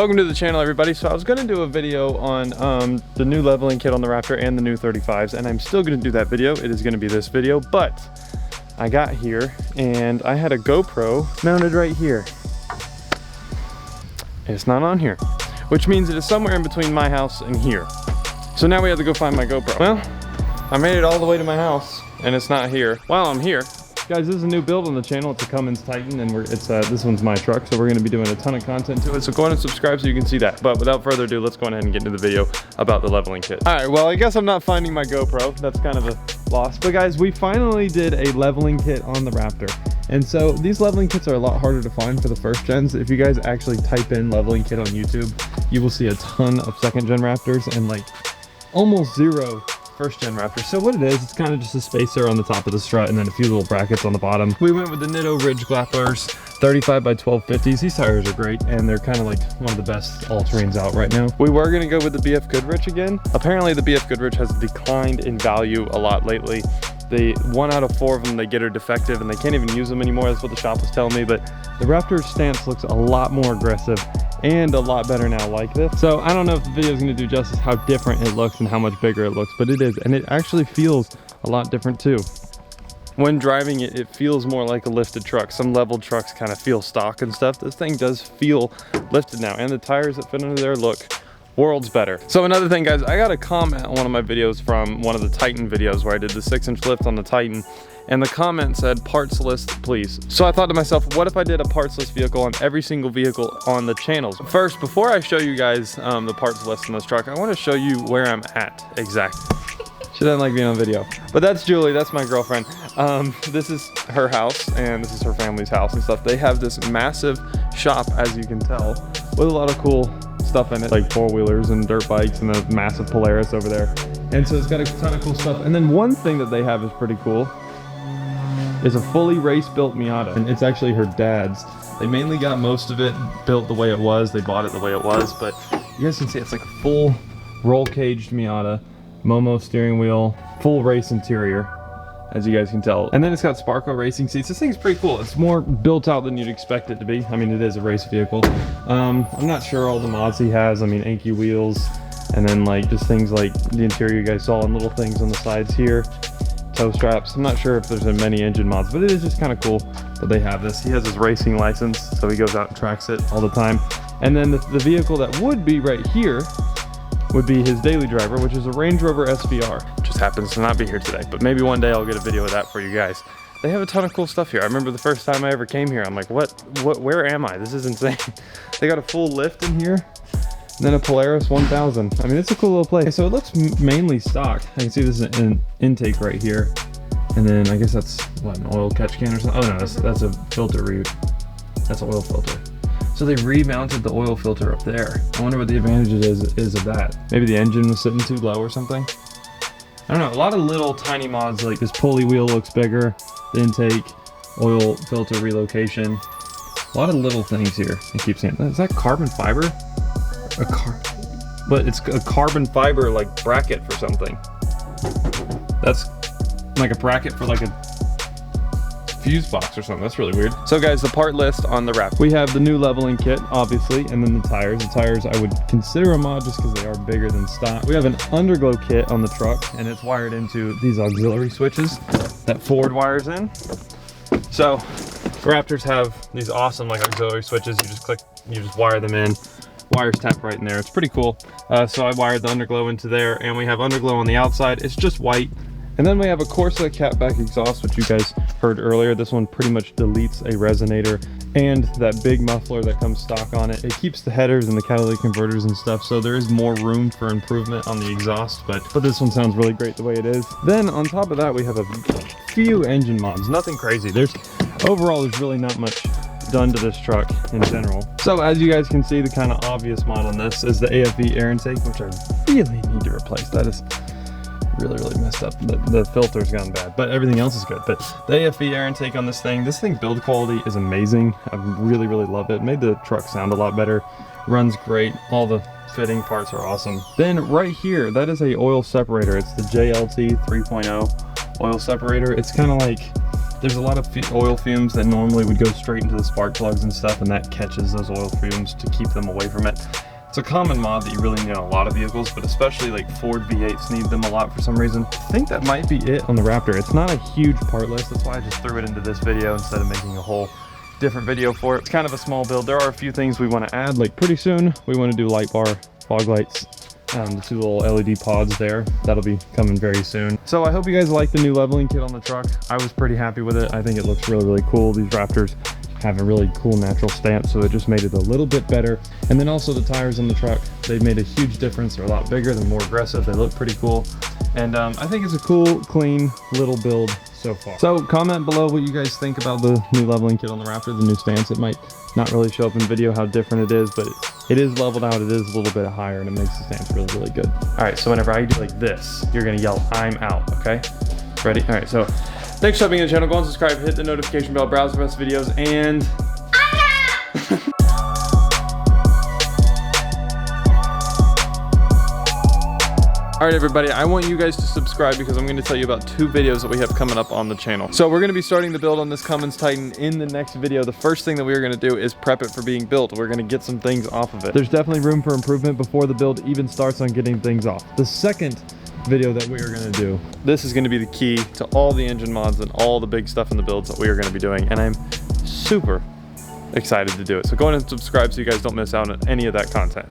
Welcome to the channel, everybody. So I was going to do a video on the new leveling kit on the Raptor and the new 35s, and I'm still going to do that video. It is going to be this video, but I got here and I had a GoPro mounted right here. It's not on here, which means it is somewhere in between my house and here. So now we have to go find my GoPro. Well, I made it all the way to my house and it's not here. While I'm here, guys, this is a new build on the channel. It's a Cummins Titan, and this one's my truck, so we're going to be doing a ton of content to it. So go ahead and subscribe so you can see that. But without further ado, let's go ahead and get into the video about the leveling kit. All right, well, I guess I'm not finding my GoPro. That's kind of a loss. But guys, we finally did a leveling kit on the Raptor. And so these leveling kits are a lot harder to find for the first gens. If you guys actually type in leveling kit on YouTube, you will see a ton of second gen Raptors and like almost zero first gen Raptor. So what it is, it's kind of just a spacer on the top of the strut and then a few little brackets on the bottom. We went with the Nitto Ridge Glappers 35 by 1250s. These tires are great and they're kind of like one of the best all-terrains out right now. We were going to go with the BF Goodrich again. Apparently the BF Goodrich has declined in value a lot lately. They 1 out of 4 of them they get are defective and they can't even use them anymore. That's what the shop was telling me. But the Raptor's stance looks a lot more aggressive and a lot better now like this. So I don't know if the video is going to do justice how different it looks and how much bigger it looks, but it is, and it actually feels a lot different too. When driving it, it feels more like a lifted truck. Some leveled trucks kind of feel stock and stuff. This thing does feel lifted now, and the tires that fit under there look worlds better. So another thing, guys, I got a comment on one of my videos from one of the Titan videos where I did the 6-inch lift on the Titan, and the comment said parts list please. So I thought to myself, what if I did a parts list vehicle on every single vehicle on the channels? First, before I show you guys the parts list in this truck, I want to show you where I'm at exactly. She doesn't like being on video, but that's Julie, that's my girlfriend. This is her house and this is her family's house and stuff. They have this massive shop, as you can tell, with a lot of cool stuff in it, like 4-wheelers and dirt bikes and a massive Polaris over there. And so it's got a ton of cool stuff. And then one thing that they have is pretty cool is a fully race-built Miata, and it's actually her dad's. They mainly got most of it built the way it was. They bought it the way it was, but you guys can see it's like a full roll-caged Miata, Momo steering wheel, full race interior, as you guys can tell. And then it's got Sparco racing seats. This thing's pretty cool. It's more built out than you'd expect it to be. I mean, it is a race vehicle. I'm not sure all the mods he has. I mean, Anki wheels, and then like just things like the interior you guys saw and little things on the sides here. Toe straps. I'm not sure if there's many engine mods, but it is just kind of cool that they have this. He has his racing license, so he goes out and tracks it all the time. And then the vehicle that would be right here would be his daily driver, which is a Range Rover SVR. Just happens to not be here today, but maybe one day I'll get a video of that for you guys. They have a ton of cool stuff here. I remember the first time I ever came here, I'm like, where am I? This is insane. They got a full lift in here. And then a Polaris 1000. I mean, it's a cool little place. So it looks mainly stock. I can see this is an intake right here. And then I guess that's, what, an oil catch can or something? Oh no, that's a filter that's an oil filter. So they remounted the oil filter up there. I wonder what the advantage is of that. Maybe the engine was sitting too low or something. I don't know, a lot of little tiny mods, like this pulley wheel looks bigger, the intake, oil filter relocation. A lot of little things here. I keep saying, is that carbon fiber? But it's a carbon fiber like bracket for something. That's like a bracket for like a fuse box or something. That's really weird. So guys, the part list on the Raptor. We have the new leveling kit, obviously, and then the tires. The tires I would consider a mod just because they are bigger than stock. We have an underglow kit on the truck, and it's wired into these auxiliary switches that Ford wires in. So Raptors have these awesome like auxiliary switches. You just wire them in. Wires tap right in there. It's pretty cool. So I wired the underglow into there, and we have underglow on the outside. It's just white. And then we have a Corsa catback exhaust, which you guys heard earlier. This one pretty much deletes a resonator and that big muffler that comes stock on it. It keeps the headers and the catalytic converters and stuff, so there is more room for improvement on the exhaust, but this one sounds really great the way it is. Then on top of that, we have a few engine mods. Nothing crazy. Overall, there's really not much done to this truck in general. So as you guys can see, the kind of obvious mod on this is the AFV air intake, which I really need to replace. That is really messed up. The filter's gone bad, but everything else is good. But the AFV air intake on this thing build quality is amazing. I really love it. Made the truck sound a lot better. Runs great. All the fitting parts are awesome. Then right here, that is a oil separator. It's the JLT 3.0 oil separator. It's kind of like there's a lot of oil fumes that normally would go straight into the spark plugs and stuff, and that catches those oil fumes to keep them away from it. It's a common mod that you really need on a lot of vehicles, but especially like Ford V8s need them a lot for some reason. I think that might be it on the Raptor. It's not a huge part list, that's why I just threw it into this video instead of making a whole different video for it. It's kind of a small build. There are a few things we want to add, like pretty soon we want to do light bar, fog lights, the 2 little LED pods there. That'll be coming very soon. So I hope you guys like the new leveling kit on the truck. I was pretty happy with it. I think it looks really, really cool. These Raptors have a really cool natural stamp, so it just made it a little bit better. And then also the tires on the truck, they've made a huge difference. They're a lot bigger, they're more aggressive, they look pretty cool. And I think it's a cool, clean little build so far. So comment below what you guys think about the new leveling kit on the Raptor, the new stance. It might not really show up in video how different it is, but it is leveled out, it is a little bit higher, and it makes the stance really, really good. All right, so whenever I do like this, you're gonna yell, "I'm out," okay? Ready? All right, so thanks for stopping in the channel. Go and subscribe, hit the notification bell, browse the rest of the videos, and all right, everybody, I want you guys to subscribe because I'm going to tell you about 2 videos that we have coming up on the channel. So we're going to be starting the build on this Cummins Titan in the next video. The first thing that we are going to do is prep it for being built. We're going to get some things off of it. There's definitely room for improvement before the build even starts on getting things off. The second video that we are going to do, this is going to be the key to all the engine mods and all the big stuff in the builds that we are going to be doing, and I'm super excited to do it. So go ahead and subscribe so you guys don't miss out on any of that content.